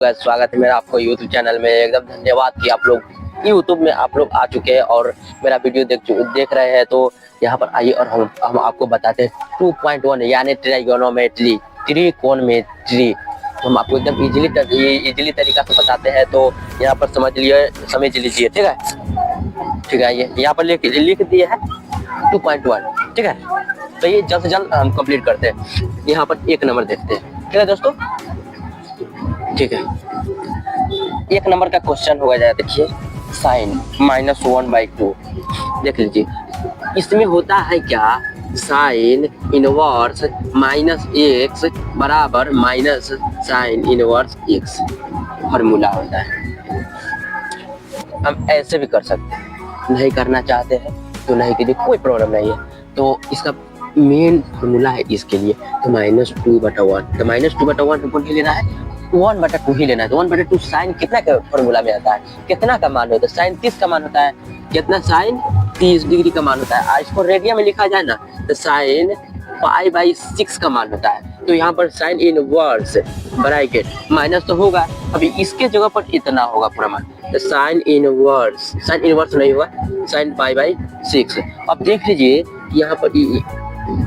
स्वागत है मेरा आपको यूट्यूब चैनल में। एकदम धन्यवाद कि आप लोग यूट्यूब में आप लोग आ चुके हैं और मेरा वीडियो देख रहे हैं। तो यहाँ पर आइए और हम आपको बताते हैं 2.1 यानी ट्राइगोनोमेट्री, त्रिकोणमिति। हम आपको एकदम इजीली तरीका से बताते हैं। तो यहाँ पर समझ लीजिए, ठीक है। ये यहाँ पर लिख दिए है 2.1, ठीक है। तो ये जल्द से जल्द हम कंप्लीट करते हैं। यहाँ पर एक नंबर देखते हैं, ठीक है दोस्तों, ठीक है। एक नंबर का क्वेश्चन हो जाए, देखिए साइन -1/2। देख लीजिए इसमें होता है क्या, साइन इनवर्स -x बराबर minus sine inverse x formula होता है। हम ऐसे भी कर सकते हैं, नहीं करना चाहते हैं तो नहीं कीजिए, कोई प्रॉब्लम नहीं है। तो इसका मेन फॉर्मूला है इसके लिए तो -2/1। तो -2/1 हमको नहीं लेना है, 1/2 ही लेना है। तो 1/2 साइन कितना का फॉर्मूला में आता है, कितना का मान होता है, साइन 30 का मान होता है। कितना, साइन 30 डिग्री का मान होता है। इसको रेडियन में लिखा जाए ना तो साइन π/6 का मान होता है। तो यहाँ पर साइन इनवर्स ब्रैकेट माइनस तो होगा, अभी इसके जगह पर इतना होगा पूरा मान। तो साइन इनवर्स नहीं हुआ, साइन π/6। अब देख लीजिए यहाँ पर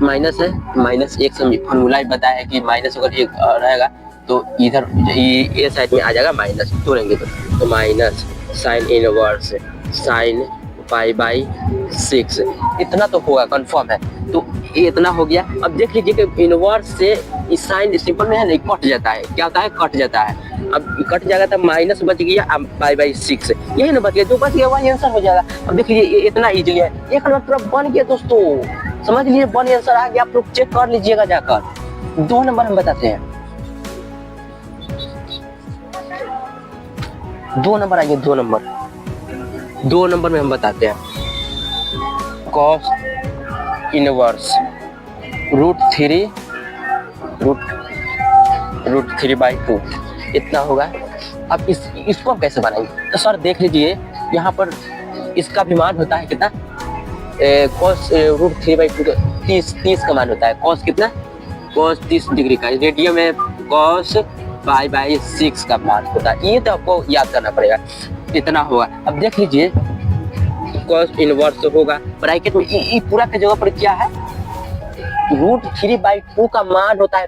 माइनस है, -1 फॉर्मूला ही बताया है कि माइनस अगर एक रहेगा तो इधर ये साइड में आ जाएगा माइनस, तोड़ेंगे तो माइनस साइन इनवर्स साइन π/6 इतना तो होगा, कंफर्म है। तो ये इतना हो गया। अब देख लीजिए कि इनवर्स से इस साइन सिंपल में है नहीं, कट जाता है। क्या होता है, कट जाता है। अब कट जाएगा तो माइनस बच गया, अब π/6 यही ना बच गया, जो बच गया वही आंसर हो जाएगा। अब देख लीजिए ये इतना इजीली है, एक नंबर पूरा बन गया दोस्तों, समझ लीजिए वन आंसर आ गया। आप लोग चेक कर लीजिएगा जाकर। 2 नंबर हम बताते हैं, 2 नंबर आइए, 2 नंबर में हम बताते हैं cos इनवर्स √3/2 इतना होगा। अब इसको हम कैसे बनाएंगे, तो सर देख लीजिए यहाँ पर इसका भी मान होता है कितना, cos √3/2 30 का मान होता है। cos कितना, cos 30 डिग्री का, रेडियन में cos π/6 का मान होता है। ये तो आपको याद करना पड़ेगा, इतना होगा। अब देख लीजिए cos इनवर्स होगा ब्रैकेट में ई पूरा की जगह पर क्या है, √3/2 का मान होता है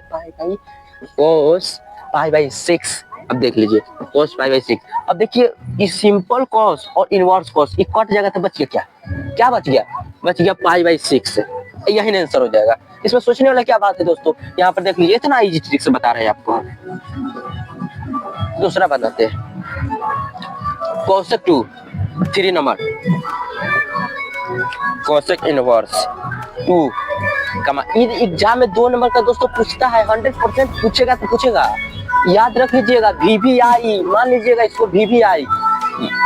cos π/6। अब देख लीजिए cos π/6। अब देखिए इस सिंपल cos और इनवर्स cos ये कट जाएगा तो बच गया क्या बच गया π/6। यही आंसर हो जाएगा। इसमें सोचने वाला क्या बात है दोस्तों, यहाँ पर देख लीजिए इतना इजी ट्रिक से बता रहे हैं आपको। दूसरा बताते हैं cosec 2 3 नंबर, cosec इनवर्स 2 का एग्जाम में 2 नंबर का दोस्तों पूछता है, 100% पूछेगा तो पूछेगा, याद रख लीजिएगा। VVI मान लीजिएगा, इसको VVI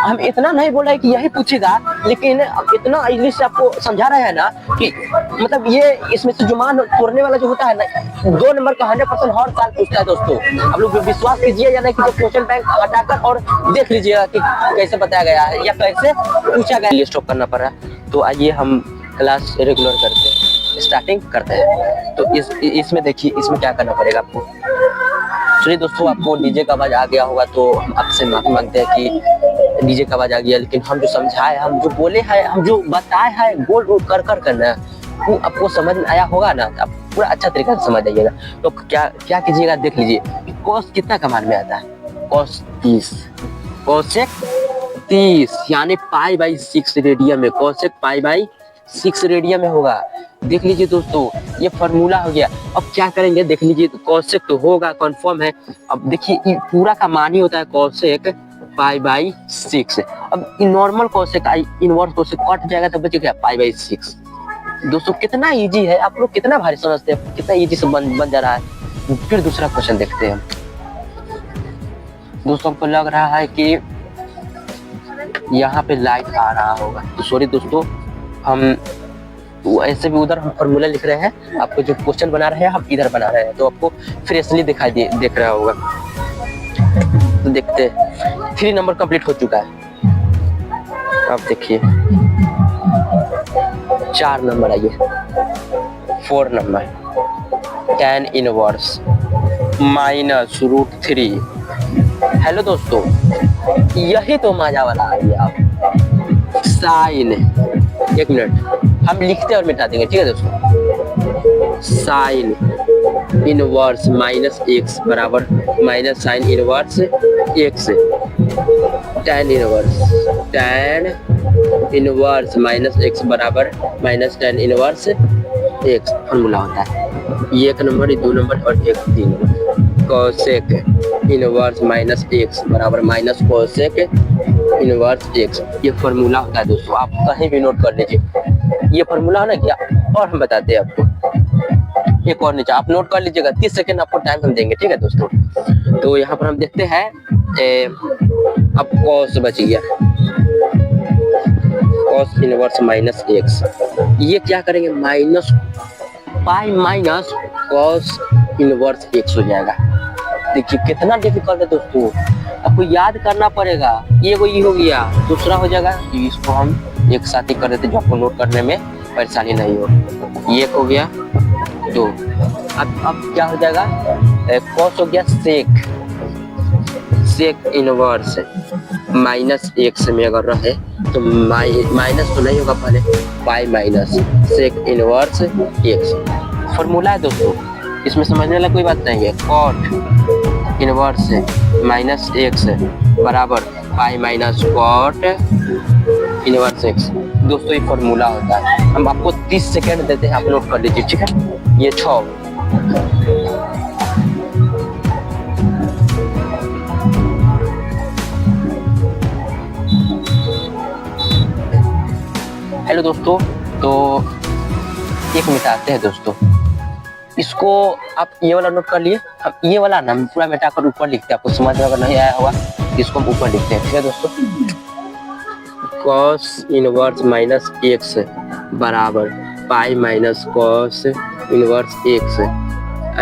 हम इतना नहीं बोल रहे कि यही पूछेगा, लेकिन इतना इंग्लिश से आपको समझा रहे हैं ना कि मतलब ये इसमें से जो मान तोड़ने वाला जो होता है ना, 2 नंबर का 100% हर साल पूछता है दोस्तों। आप लोग विश्वास कीजिए या नहीं कि क्वेश्चन बैंक हटाकर और देख लीजिएगा कि कैसे बताया गया है या कैसे पूछा गया। स्टॉप करना पड़ा। तो आइए हम क्लास रेगुलर करते हैं, स्टार्टिंग करते हैं। तो इसमें देखिए इसमें क्या करना पड़ेगा आपको। चलिए दोस्तों, आपको डीजे का आवाज आ गया होगा तो हम आपसे माफी मांगते हैं कि डीजे का आवाज आ गया, लेकिन हम जो समझाए, हम जो बोले हैं, हम जो बताए हैं गोल रोल कर करना वो आपको समझ में आया होगा ना, आप पूरा अच्छा तरीका से समझ आइएगा। तो क्या कीजिएगा, देख लीजिए cos कितना का मान में आता है, cos 30, cosec 30 यानी π/6 रेडियन में, cosec π/6 रेडियन में होगा। देख लीजिए दोस्तों ये फॉर्मूला हो गया। अब क्या करेंगे, देख लीजिए cosec तो होगा, कंफर्म है। अब देखिए पूरा का मान ही होता है cosec π/6। अब normal cosec inverse cosec cut जाएगा तो बच गया π/6। दोस्तों कितना इजी है, आप लोग कितना भारी समझते हैं, कितना इजी से बन जा रहा है। फिर दूसरा क्वेश्चन देखते हैं दोस्तों। हमको लग रहा है कि यहाँ पे लाइट आ रहा होगा, तो सॉरी दोस्तों, हम ऐसे भी उधर हम फॉर्मूला लिख रहे हैं, आपको जो क्वेश्चन बना रहे हैं हम इधर बना रहे हैं, तो आपको फ्रेशली देख रहा होगा। तो देखते हैं 3 नंबर कंप्लीट हो चुका है। अब देखिए 4 नंबर आइए, 4 नंबर tan इनवर्स -√3 हेलो दोस्तों, यही तो मजा वाला आ गया। आप साइन, एक मिनट हम लिखते और मिटा देंगे, ठीक है दोस्तों। साइन इनवर्स माइनस एक्स बराबर minus sine inverse X, tan inverse minus x बराबर minus tan inverse x formula होता है। ये 1 नंबर, 2 नंबर और 3 number. Cosec inverse minus x बराबर माइनस कोसेक इनवर्स एक्स, ये फॉर्मूला होता है दोस्तों। आप कहीं भी नोट कर लीजिए, ये फॉर्मूला है ना क्या, और हम बताते हैं आपको। एक और नीचे आप नोट कर लीजिएगा, 30 सेकेंड आपको टाइम हम देंगे, ठीक है दोस्तों। तो यहाँ पर हम देखते हैं, अब कॉस बच गया, कॉस इनवर्स माइनस एक्स। ये क्या करेंगे, minus pi minus cos inverse x हो जाएगा। देखिए कितना डिफिकल्ट है दोस्तों, आपको याद करना पड़ेगा। ये हो गया, दूसरा हो जाएगा, इसको हम एक साथ ही कर देते जो आपको नोट करने में परेशानी नहीं हो। ये हो गया 2। अब क्या हो जाएगा, कॉस हो गया सेक इनवर्स माइनस एक्स में अगर रहे तो माइनस तो नहीं होगा, पहले pi minus sec inverse x formula है दोस्तों। इसमें समझने वाला कोई बात नहीं है। कॉट इनवर्स माइनस एक्स बराबर pi minus cot inverse x दोस्तों, ये फॉर्मूला होता है। हम आपको 30 सेकेंड देते हैं, आप नोट कर लीजिए, ठीक है। ये 6। हेलो दोस्तों, तो एक मिटाते हैं दोस्तों। इसको आप ये वाला नोट कर लिए, हम ये वाला ना पूरा मिटाकर ऊपर लिखते हैं, आपको समझ में अगर नहीं आया होगा इसको हम ऊपर लिखते हैं, ठीक है दोस्तों। कॉस इनवर्स माइनस एक्स बराबर pi minus cos inverse x,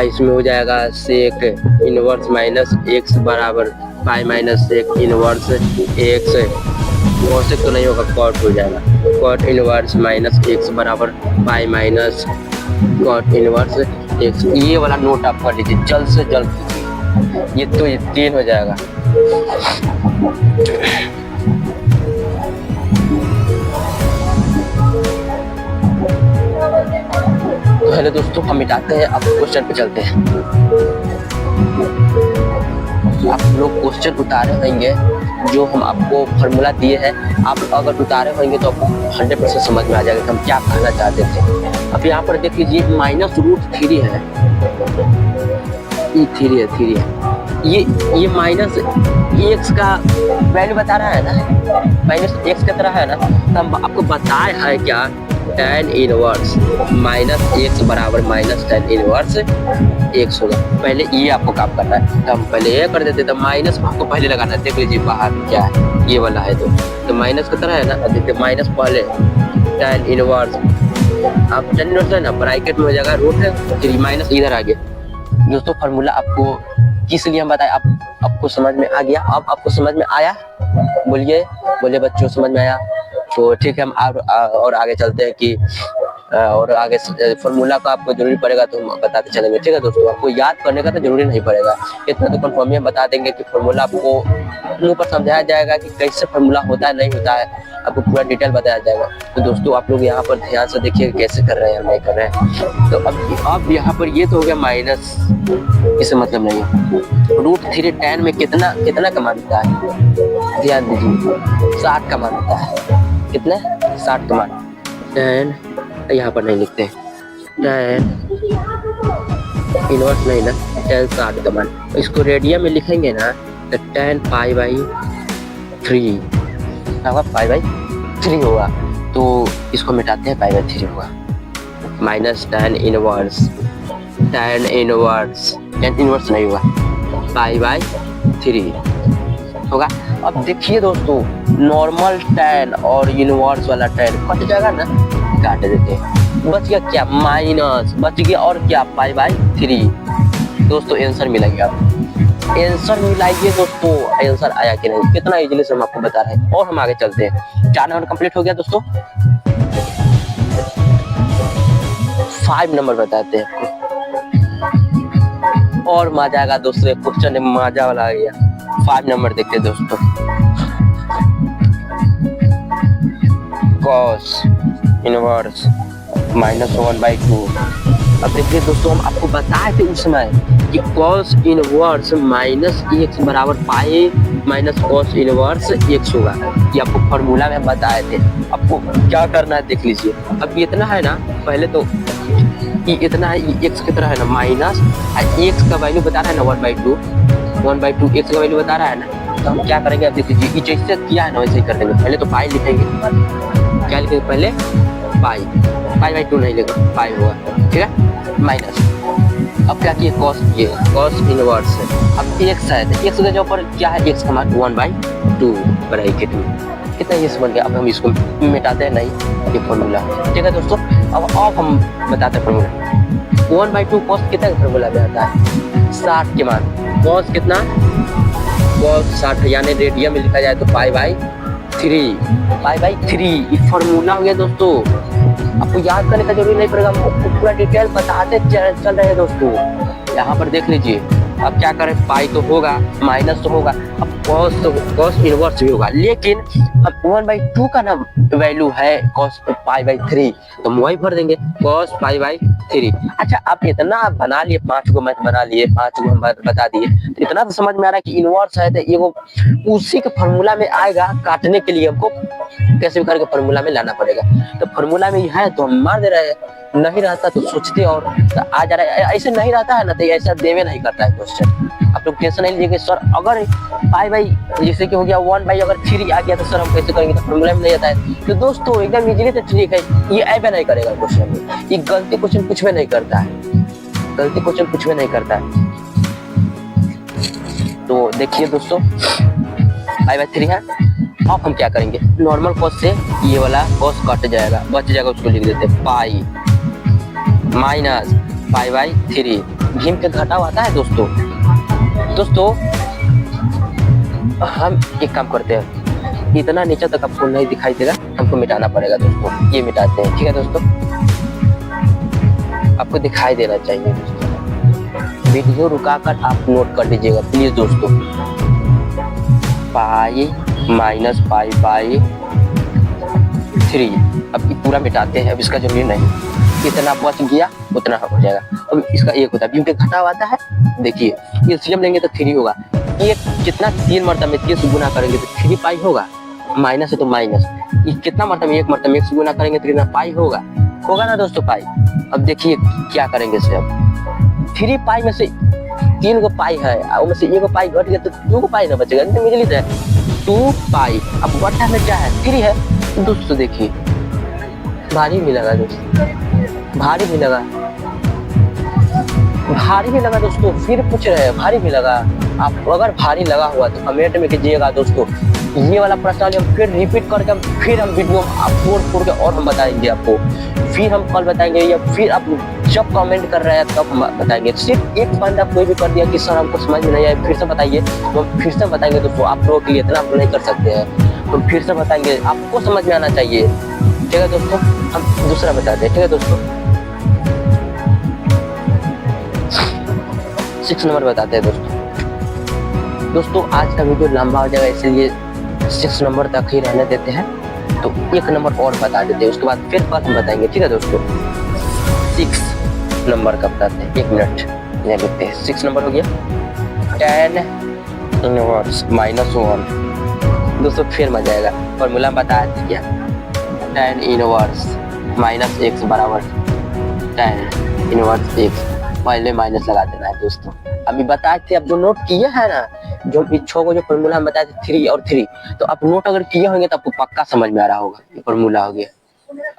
इसमें हो जाएगा सेक इनवर्स माइनस एक्स बराबर pi minus sec inverse x. Cosec तो नहीं होगा, कॉट हो जाएगा। कॉट इनवर्स माइनस एक्स बराबर pi minus cot inverse x. ये वाला नोट आप कर लीजिए जल्द से जल्द कीजिए, ये तो ये 3 हो जाएगा। तो हेलो दोस्तों, हम मिटाते हैं, अब क्वेश्चन पे चलते हैं। आप लोग क्वेश्चन उतारे होंगे, जो हम आपको फॉर्मूला दिए हैं, आप अगर उतारे होंगे तो आपको 100% समझ में आ जाएगा कि हम क्या कहना चाहते थे। अब यहाँ पर देख लीजिए, माइनस रूट 3 है, ये 3 है, ये माइनस एक्स का वैल्यू बता रहा है ना, माइनस एक्स की तरह है ना। तो हम आपको बताए है क्या, tan इनवर्स माइनस एक्स बराबर माइनस tan इनवर्स एक्स होगा। पहले ये आपको काम करना है, तो हम पहले ये कर देते, तो माइनस आपको पहले लगाना है। देख लीजिए बाहर क्या है, ये वाला है, तो माइनस की तरह है ना। देखिए माइनस पहले tan इनवर्स, अब tan इनवर्स है ना, ब्रैकेट में हो जाएगा रूट है, फिर माइनस इधर आ गया दोस्तों। फार्मूला आपको किस लिए हम बताए, आपको समझ में आ गया। अब आपको समझ में आया, बोलिए बच्चों, समझ में आया? तो ठीक है, हम और आगे चलते हैं कि और आगे फॉर्मूला का आपको जरूरी पड़ेगा तो हम बताते चलेंगे, ठीक है दोस्तों। आपको याद करने का तो जरूरी नहीं पड़ेगा, इतना तो कंफर्म हम बता देंगे कि फॉर्मूला आपको मुंह पर समझाया जाएगा कि कैसे फॉर्मूला होता है नहीं होता है, आपको पूरा डिटेल बताया जाएगा। तो दोस्तों आप लोग यहाँ पर ध्यान से देखिए कैसे कर रहे हैं नहीं कर रहे हैं। तो अब यहाँ पर ये तो हो गया माइनस, इससे मतलब नहीं है। रूट 3 tan में कितना का मान होता है, ध्यान दीजिए, 60 का मान होता है। कितना, 60 का मान। tan यहाँ पर नहीं लिखते हैं, tan इनवर्स नहीं ना, tan 60 का मान। इसको रेडियन में लिखेंगे ना तो tan पाई बाई 3 होगा, पाई बाई 3 होगा। तो इसको मिटाते हैं, पाई बाई 3 होगा माइनस tan इनवर्स नहीं होगा, पाई बाई 3 होगा। अब देखिए दोस्तों, नॉर्मल tan और इनवर्स वाला tan कट जाएगा ना, काट देते हैं, बच गया क्या, माइनस बच गया, और क्या, पाई बाई 3 दोस्तों। आंसर मिला गया, आंसर मिलाइए दोस्तों, आंसर आया कि नहीं, कितना इजीली से हम आपको बता रहे हैं। और हम आगे चलते हैं, 4 नंबर कंप्लीट हो गया दोस्तों। 5 नंबर बताते हैं आपको, और मजा आएगा दोस्तों, क्वेश्चन में मजा वाला आ गया। 5 नंबर देखते हैं दोस्तों। cos inverse -1/2। अब देखिए दोस्तों, हम आपको बताए थे उस समय कि cos इनवर्स -x बराबर pi minus cos inverse x होगा। ये आपको फॉर्मूला में बताए थे। आपको क्या करना है देख लीजिए। अब इतना है ना, पहले तो ये इतना है, ये x की तरह है ना, माइनस x का वैल्यू बता रहा है ना 1/2 x का वैल्यू बता रहा है ना। तो हम क्या करेंगे, अब देख लीजिए, ये जैसे किया है ना वैसे ही कर देंगे। पहले तो पाई लिखेंगे, क्या लिखेंगे पहले, पाई/2 नहीं लिखेगा, पाई होगा, ठीक है, माइनस। अब क्या किए, cos इनवर्स है। अब x है तो x के जो ऊपर क्या है, x का मान 1/2 ब्रैकेट में, कितना ये बन गया। अब हम इसको मिटाते हैं, नहीं ये फॉर्मूला, ठीक है दोस्तों। अब हम बताते हैं फॉर्मूला। 1/2 cos कितना का फॉर्मूला में आता है, 60 के मान। cos कितना, cos 60, यानी रेडियन में लिखा जाए तो पाई/3 ये फॉर्मूला हो गया दोस्तों। आपको याद करने का जरूरी नहीं पड़ेगा, आपको पूरा डिटेल बताते चल रहे हैं दोस्तों। यहाँ पर देख लीजिए, अब क्या करें, पाई तो होगा, माइनस तो होगा, अब cos इनवर्स भी होगा, लेकिन अब 1/2 का ना वैल्यू है cos पाई/3, तो हम वही भर देंगे, cos पाई/3। अच्छा, आप इतना बना लिए, 5 को मैथ बना लिए, 5 को हम बता दिए, तो इतना तो समझ में आ रहा है कि इनवर्स है तो ये वो उसी के फॉर्मूला में आएगा। काटने के लिए हमको कैसे भी करके फॉर्मूला में लाना पड़ेगा। तो फॉर्मूला में है तो हम मार दे रहे हैं, नहीं रहता तो सोचते और तो आ जा रहा है। ऐसे नहीं रहता है ना तो ऐसा देवे नहीं करता है क्वेश्चन। आप लोग टेंशन नहीं लीजिए सर, अगर पाई/, जैसे कि हो गया 1/3 आ गया तो सर हम कैसे करेंगे, तो फॉर्मूला में नहीं आता है। तो दोस्तों एकदम इजीली तो ठीक है, ये ऐसा नहीं करेगा क्वेश्चन में, ये गलती क्वेश्चन कुछ में नहीं करता है, गलती क्वेश्चन कुछ में नहीं करता है। तो देखिए दोस्तों, पाई/3 है। अब हम क्या करेंगे, नॉर्मल cos से ये वाला cos कट जाएगा, बच जाएगा, उसको लिख देते हैं पाई माइनस पाई/3। भीम के घटाव आता है दोस्तों। हम एक काम करते हैं, इतना नीचे तक आपको नहीं दिखाई देगा, हमको मिटाना पड़ेगा दोस्तों। ये मिटाते हैं, ठीक है दोस्तों, आपको दिखाई देना चाहिए दोस्तों। वीडियो रुकाकर आप नोट कर लीजिएगा प्लीज दोस्तों। पाई माइनस पाई/3। अब ये पूरा मिटाते हैं, अब इसका जरूरी नहीं, कितना बच गया उतना हो जाएगा। अब इसका एक होता है, क्योंकि घटाव आता है। देखिए एलसीएम लेंगे तो 3 होगा, ये कितना 3 मरतबा में 3 से गुना करेंगे तो 3 पाई होगा, माइनस है तो माइनस। ये कितना मरतबा में 1 मरतबा में 1 से गुना करेंगे तो कितना पाई होगा ना दोस्तों, पाई। अब देखिए क्या करेंगे इसे, अब 3 पाई में से 3 को पाई है, उसमें से 1 पाई घट गया तो 2 को पाई ना बचेगा, एकदम इजीली है 2 पाई। अब बटा में क्या है, 3 है दोस्तों। देखिए भारी भी लगा दोस्तों, भारी भी लगा दोस्तों, फिर पूछ रहे हैं भारी भी लगा। आप अगर भारी लगा हुआ तो कमेंट में कीजिएगा दोस्तों। ये वाला प्रश्न हम फिर रिपीट करके फिर हम वीडियो अपलोड करके और हम बताएंगे आपको, फिर हम कल बताएंगे, या फिर आप जब कमेंट कर रहे हैं तब हम बताएंगे। सिर्फ एक बंदा कोई भी कर दिया कि सर हमको समझ में नहीं आया, फिर से बताइए, तो हम फिर से बताएंगे दोस्तों। आप लोगों के लिए इतना आप नहीं कर सकते हैं, तो फिर से बताएंगे, आपको समझ में आना चाहिए, ठीक है दोस्तों। हम दूसरा बताते हैं, ठीक है दोस्तों। 6 नंबर बताते हैं दोस्तों। आज का वीडियो लंबा हो जाएगा, इसलिए 6 नंबर तक ही रहने देते हैं। तो 1 नंबर और बता देते हैं, उसके बाद फिर कल हम बताएंगे, ठीक है दोस्तों। 6 नंबर का बताते हैं, 1 मिनट ये लिखते हैं। 6 नंबर हो गया tan इनवर्स -1। दोस्तों फिर मजा आएगा, फॉर्मूला बता दिया, tan इनवर्स -x बराबर tan इनवर्स x। पहले माइनस लगा देना है दोस्तों। अभी बताए थे, अब जो नोट किए हैं ना, जो 6 को जो फॉर्मूला हम बताए थे 3 और 3, तो आप नोट अगर किए होंगे तो आपको पक्का समझ में आ रहा होगा। ये फॉर्मूला हो गया,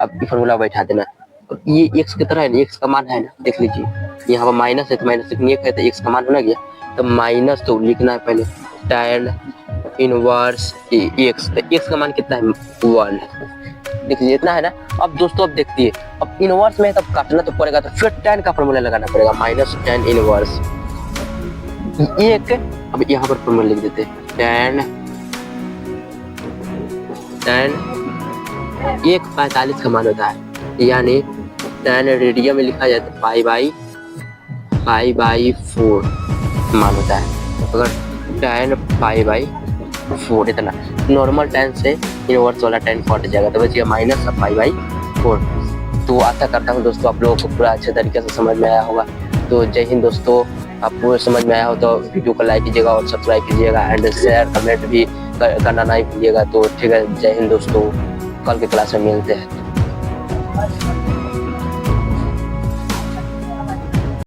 अब ये फॉर्मूला बैठा देना। और ये x की तरह है ना, x का मान है ना, देख लीजिए यहाँ पर माइनस है तो माइनस, लेकिन 1 है तो x का मान होना गया, तो माइनस तो लिखना है पहले tan इनवर्स x। तो x का मान कितना है, 1, देख लीजिए इतना है ना। अब दोस्तों अब देखिए, अब इनवर्स में तब काटना तो पड़ेगा, तो फिर tan का फॉर्मूला लगाना पड़ेगा, -tan इनवर्स 1। अब यहाँ पर फॉर्मूला लिख देते हैं, tan 1 45 का मान होता है, यानी tan रेडियन में लिखा जाता है पाई/4 मान होता है। अगर 10 पाई/4 इतना। नॉर्मल 10 से इनवर्स वाला 10 कट जाएगा तो बचिए -पाई/4। तो आशा करता हूँ दोस्तों आप लोगों को पूरा अच्छे तरीके से समझ में आया होगा। तो जय हिंद दोस्तों, आपको समझ में आया हो तो वीडियो को लाइक कीजिएगा और सब्सक्राइब कीजिएगा एंड शेयर कमेंट भी करना नहीं भूलिएगा। तो ठीक है, जय हिंद दोस्तों, कल के क्लास में मिलते हैं।